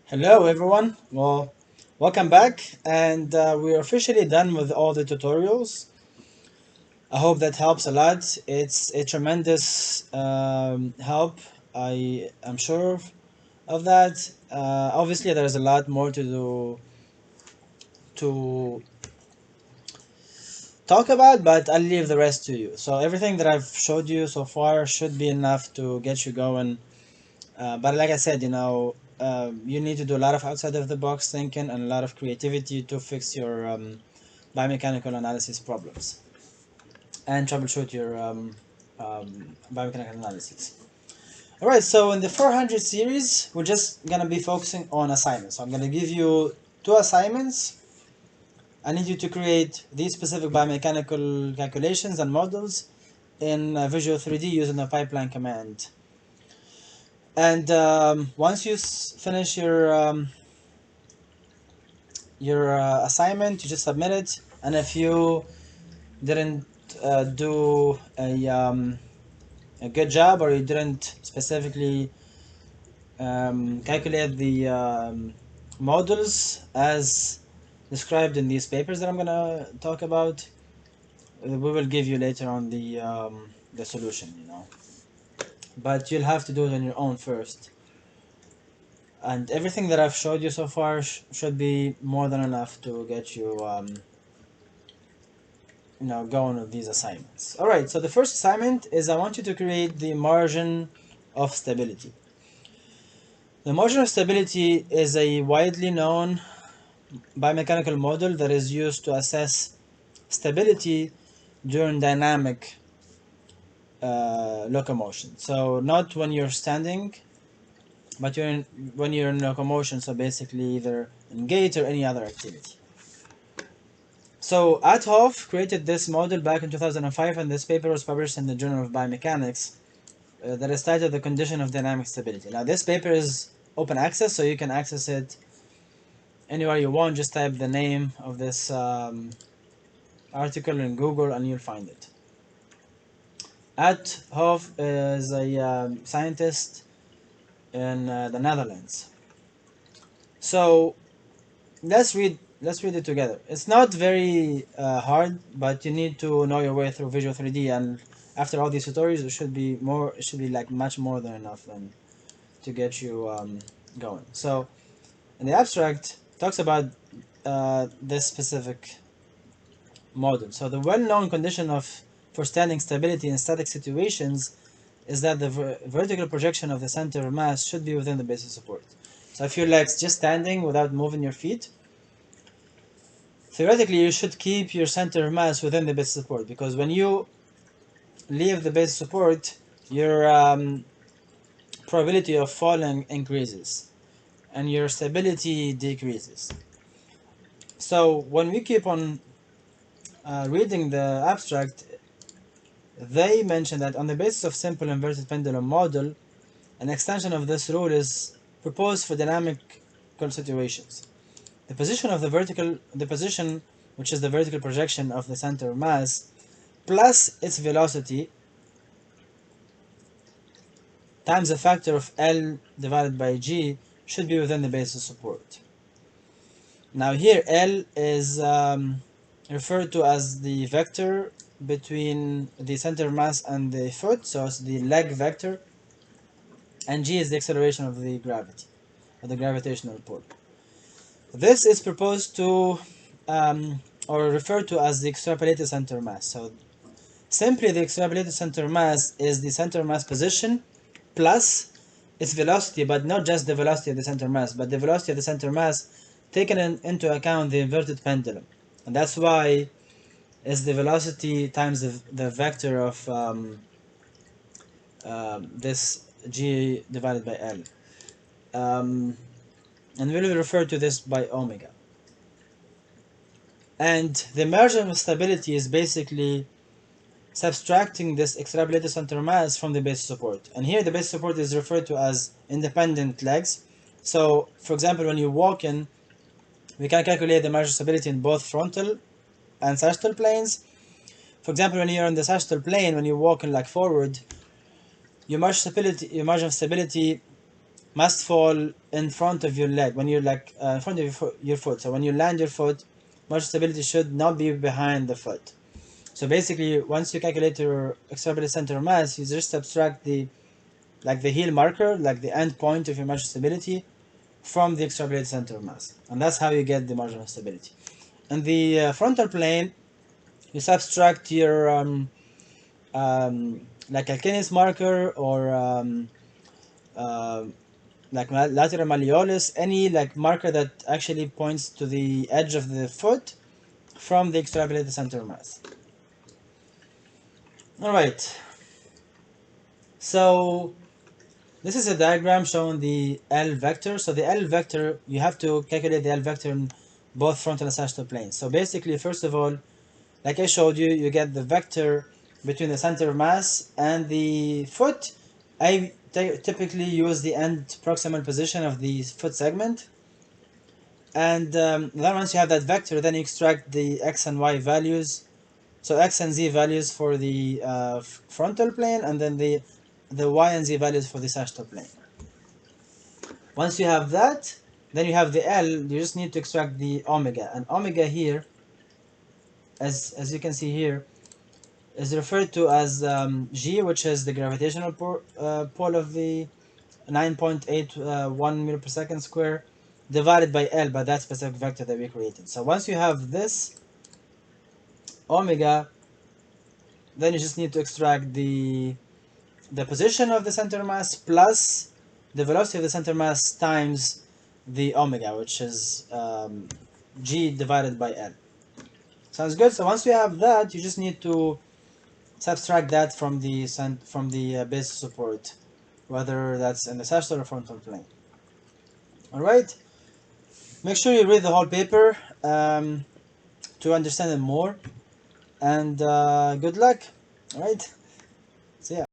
Hello everyone. Well, welcome back, and we're officially done with all the tutorials. I hope that helps a lot. It's a tremendous help. I am sure of that. Obviously, there's a lot more to do to talk about, but I'll leave the rest to you. So everything that I've showed you so far should be enough to get you going. But like I said, you need to do a lot of outside of the box thinking and a lot of creativity to fix your biomechanical analysis problems and troubleshoot your biomechanical analysis. Alright, so in the 400 series, we're just gonna be focusing on assignments. So I'm gonna give you two assignments. I need you to create these specific biomechanical calculations and models in Visual 3D using the pipeline command. And once you finish your assignment, you just submit it. And if you didn't do a good job, or you didn't specifically calculate the models as described in these papers that I'm gonna talk about, we will give you later on the solution, but you'll have to do it on your own first. And everything that I've showed you so far should be more than enough to get you going with these assignments. All right, so the first assignment is I want you to create the margin of stability. The margin of stability is a widely known biomechanical model that is used to assess stability during dynamic locomotion. So not when you're standing, but when you're in locomotion, so basically either in gait or any other activity. So Adhoff created this model back in 2005, and this paper was published in the Journal of Biomechanics that is titled The Condition of Dynamic Stability. Now this paper is open access, so you can access it anywhere you want. Just type the name of this article in Google and you'll find it. Adhoff is a scientist in the Netherlands. So let's read it together. It's not very hard, but you need to know your way through Visual 3D, and after all these tutorials, it should be like much more than enough then to get you going. So in the abstract, it talks about this specific model. So the well-known condition for standing stability in static situations is that the vertical projection of the center of mass should be within the base of support. So if you're like just standing without moving your feet, theoretically you should keep your center of mass within the base of support, because when you leave the base of support, your probability of falling increases and your stability decreases. So when we keep on reading the abstract, they mention that on the basis of simple inverted pendulum model, an extension of this rule is proposed for dynamic situations. The position, which is the vertical projection of the center of mass, plus its velocity times a factor of L divided by G should be within the base of support. Now here L is referred to as the vector between the center of mass and the foot, so it's the leg vector, and G is the acceleration of the gravity, or the gravitational pull. This is proposed to or referred to as the extrapolated center mass. So simply the extrapolated center mass is the center mass position plus its velocity, but not just the velocity of the center mass, but the velocity of the center mass taken into account the inverted pendulum. And that's why it's the velocity times the vector of this G divided by L. And we'll refer to this by omega. And the margin of stability is basically subtracting this extrapolated center mass from the base support. And here the base support is referred to as independent legs. So for example, when you walk in, we can calculate the margin of stability in both frontal and sagittal planes. For example, when you're on the sagittal plane, when you walk in like forward, your margin of stability must fall in front of your leg when you're like in front of your foot. So when you land your foot, motion stability should not be behind the foot. So basically, once you calculate your extrapolated center of mass, you just subtract the heel marker, like the end point of your measure stability, from the extrapolated center of mass, and that's how you get the margin of stability. In the frontal plane, you subtract your like Alkenis marker or uh, like lateral malleolus, any like marker that actually points to the edge of the foot from the extrapolated center of mass. All right. So this is a diagram showing the L vector. So the L vector, you have to calculate the L vector in both frontal and sagittal planes. So basically, first of all, like I showed you, you get the vector between the center of mass and the foot. I typically use the end proximal position of the foot segment. And then once you have that vector, then you extract the x and y values. So x and z values for the frontal plane, and then the y and z values for the sagittal plane. Once you have that, then you have the L. You just need to extract the omega, and omega here, as you can see here, is referred to as G, which is the gravitational pole of the 9.81 meter per second square, divided by L, by that specific vector that we created. So once you have this omega, then you just need to extract the position of the center mass plus the velocity of the center mass times the omega, which is G divided by L. Sounds good? So once you have that, you just need to subtract that from the base support, whether that's in the sagittal or frontal plane. All right. Make sure you read the whole paper to understand it more, and good luck. All right. See ya.